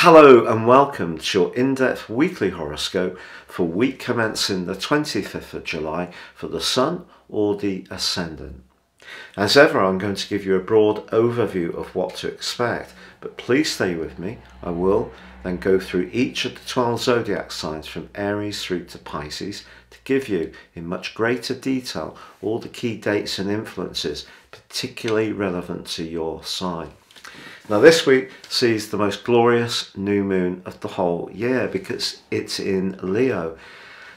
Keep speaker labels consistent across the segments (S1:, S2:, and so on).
S1: Hello and welcome to your in-depth weekly horoscope for week commencing the 25th of July for the Sun or the Ascendant. As ever, I'm going to give you a broad overview of what to expect, but please stay with me. I will then go through each of the 12 zodiac signs from Aries through to Pisces to give you in much greater detail all the key dates and influences particularly relevant to your sign. Now this week sees the most glorious new moon of the whole year because it's in Leo.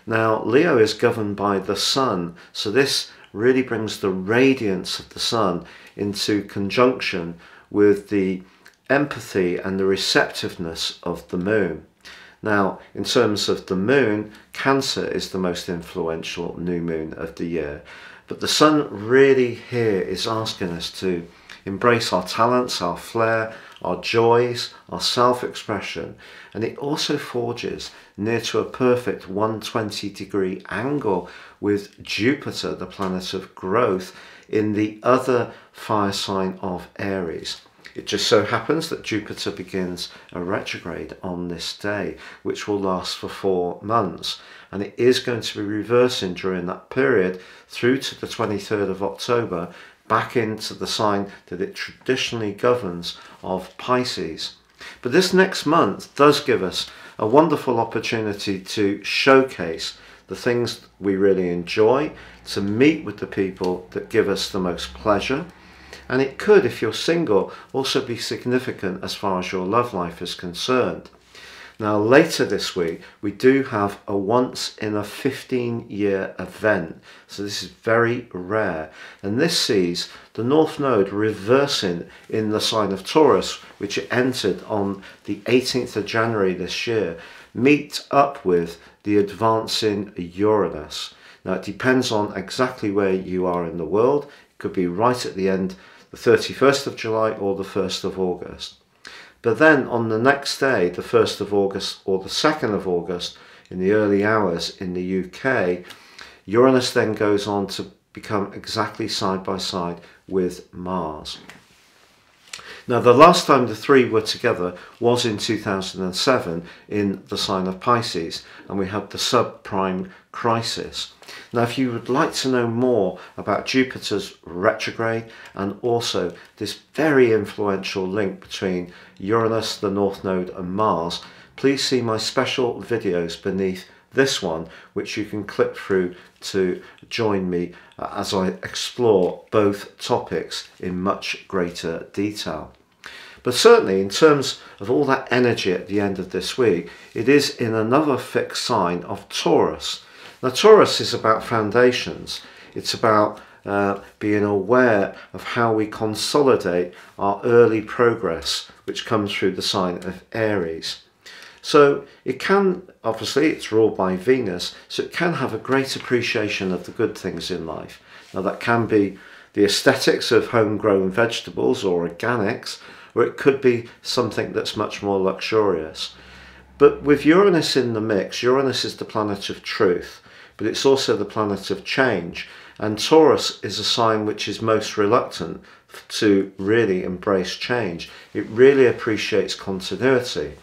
S1: Now Leo is governed by the Sun, so this really brings the radiance of the Sun into conjunction with the empathy and the receptiveness of the moon. Now in terms of the moon, Cancer is the most influential new moon of the year, but the Sun really here is asking us to embrace our talents, our flair, our joys, our self-expression, and it also forges near to a perfect 120-degree angle with Jupiter, the planet of growth, in the other fire sign of Aries. It just so happens that Jupiter begins a retrograde on this day, which will last for 4 months, and it is going to be reversing during that period through to the 23rd of October, back into the sign that it traditionally governs of Pisces. But this next month does give us a wonderful opportunity to showcase the things we really enjoy, to meet with the people that give us the most pleasure, and it could, if you're single, also be significant as far as your love life is concerned. Now later this week we do have a once in a 15-year event, so this is very rare, and this sees the North Node reversing in the sign of Taurus, which it entered on the 18th of January this year, meet up with the advancing Uranus. Now it depends on exactly where you are in the world. It could be right at the end, the 31st of July or the 1st of August. But then on the next day, the 1st of August or the 2nd of August, in the early hours in the UK, Uranus then goes on to become exactly side by side with Mars. Now the last time the three were together was in 2007 in the sign of Pisces, and we had the subprime crisis. Now if you would like to know more about Jupiter's retrograde and also this very influential link between Uranus, the North Node and Mars, please see my special videos beneath this one, which you can click through to join me as I explore both topics in much greater detail. But certainly in terms of all that energy at the end of this week, it is in another fixed sign of Taurus. Now Taurus is about foundations. It's about being aware of how we consolidate our early progress, which comes through the sign of Aries. So it can, obviously it's ruled by Venus, so it can have a great appreciation of the good things in life. Now that can be the aesthetics of homegrown vegetables or organics, or it could be something that's much more luxurious. But with Uranus in the mix, Uranus is the planet of truth, but it's also the planet of change, and Taurus is a sign which is most reluctant to really embrace change. It really appreciates continuity.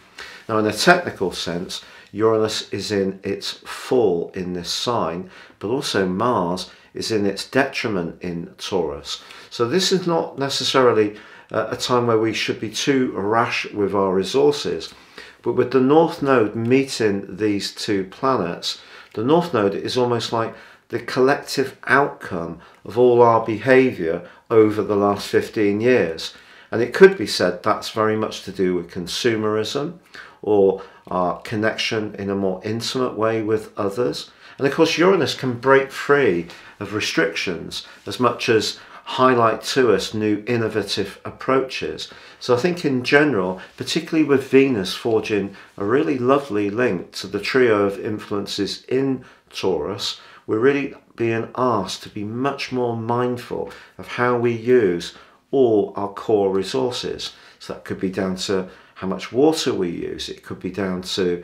S1: Now in a technical sense, Uranus is in its full in this sign, but also Mars is in its detriment in Taurus. So this is not necessarily a time where we should be too rash with our resources, but with the North Node meeting these two planets, the North Node is almost like the collective outcome of all our behaviour over the last 15 years. And it could be said that's very much to do with consumerism or our connection in a more intimate way with others. And of course Uranus can break free of restrictions as much as highlight to us new innovative approaches. So I think in general, particularly with Venus forging a really lovely link to the trio of influences in Taurus, we're really being asked to be much more mindful of how we use all our core resources. So that could be down to how much water we use. It could be down to,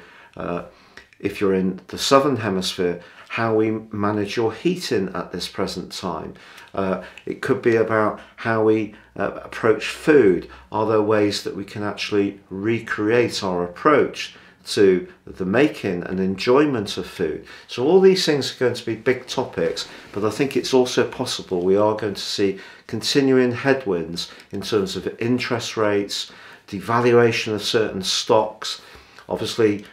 S1: if you're in the southern hemisphere, how we manage your heating at this present time. It could be about how we approach food. Are there ways that we can actually recreate our approach to the making and enjoyment of food? So all these things are going to be big topics, but I think it's also possible we are going to see continuing headwinds in terms of interest rates, devaluation of certain stocks. Obviously,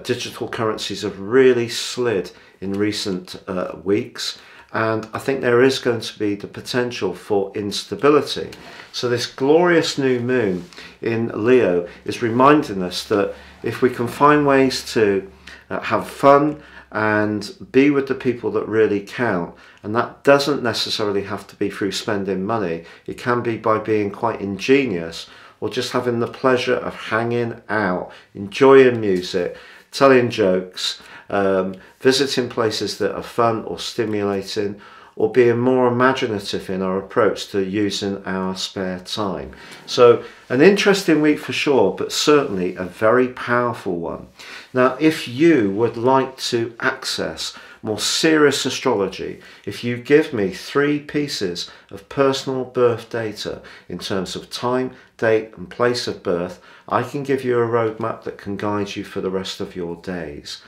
S1: digital currencies have really slid in recent weeks, and I think there is going to be the potential for instability. So this glorious new moon in Leo is reminding us that if we can find ways to have fun and be with the people that really count, and that doesn't necessarily have to be through spending money, it can be by being quite ingenious or just having the pleasure of hanging out, enjoying music, telling jokes, visiting places that are fun or stimulating, or being more imaginative in our approach to using our spare time. So an interesting week for sure, but certainly a very powerful one. Now, if you would like to access more serious astrology, if you give me 3 pieces of personal birth data in terms of time, date and place of birth, I can give you a roadmap that can guide you for the rest of your days.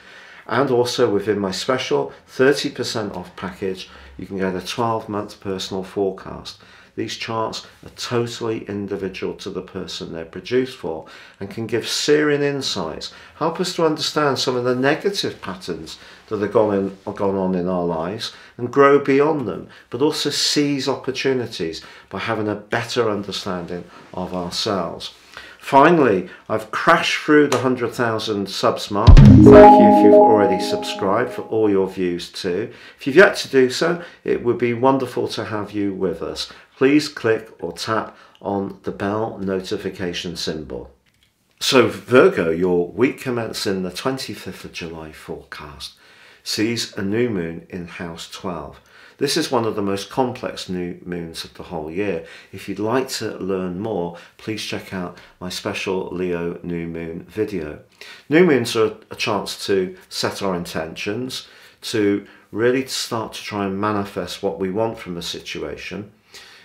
S1: And also within my special 30% off package, you can get a 12-month personal forecast. These charts are totally individual to the person they're produced for and can give searing insights, help us to understand some of the negative patterns that have gone on in our lives and grow beyond them, but also seize opportunities by having a better understanding of ourselves. Finally, I've crashed through the 100,000 subs mark. Thank you if you've already subscribed, for all your views too. If you've yet to do so, it would be wonderful to have you with us. Please click or tap on the bell notification symbol. So Virgo, your week commencing the 25th of July forecast sees a new moon in house 12. This is one of the most complex new moons of the whole year. If you'd like to learn more, please check out my special Leo new moon video. New moons are a chance to set our intentions, to really start to try and manifest what we want from a situation.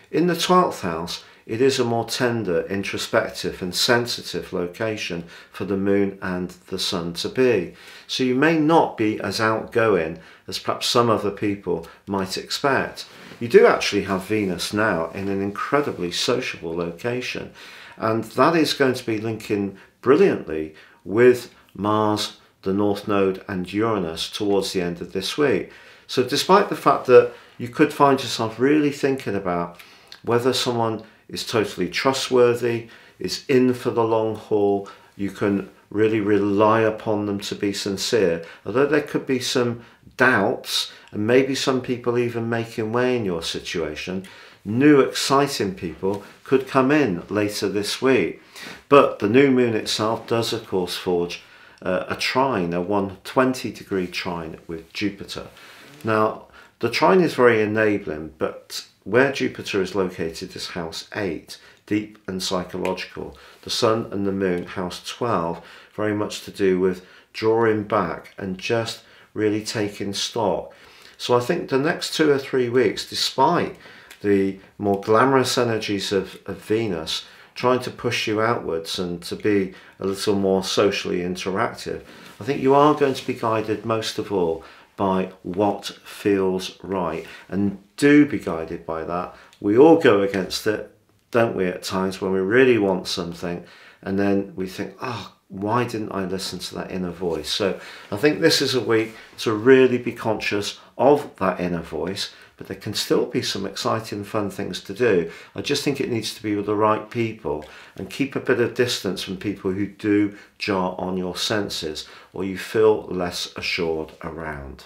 S1: In the 12th house, it is a more tender, introspective and sensitive location for the moon and the sun to be. So you may not be as outgoing as perhaps some other people might expect. You do actually have Venus now in an incredibly sociable location, and that is going to be linking brilliantly with Mars, the North Node and Uranus towards the end of this week. So despite the fact that you could find yourself really thinking about whether someone is totally trustworthy, is in for the long haul, you can really rely upon them to be sincere, although there could be some doubts and maybe some people even making way in your situation. New exciting people could come in later this week, but the new moon itself does of course forge a trine, a 120-degree trine with Jupiter. Now the trine is very enabling, but where Jupiter is located is house 8, deep and psychological. The sun and the moon, house 12, very much to do with drawing back and just really taking stock. So I think the next 2 or 3 weeks, despite the more glamorous energies of Venus trying to push you outwards and to be a little more socially interactive, I think you are going to be guided most of all by what feels right, and do be guided by that. We all go against it, don't we, at times when we really want something and then we think, oh, why didn't I listen to that inner voice? So I think this is a week to really be conscious of that inner voice, but there can still be some exciting, fun things to do. I just think it needs to be with the right people, and keep a bit of distance from people who do jar on your senses or you feel less assured around.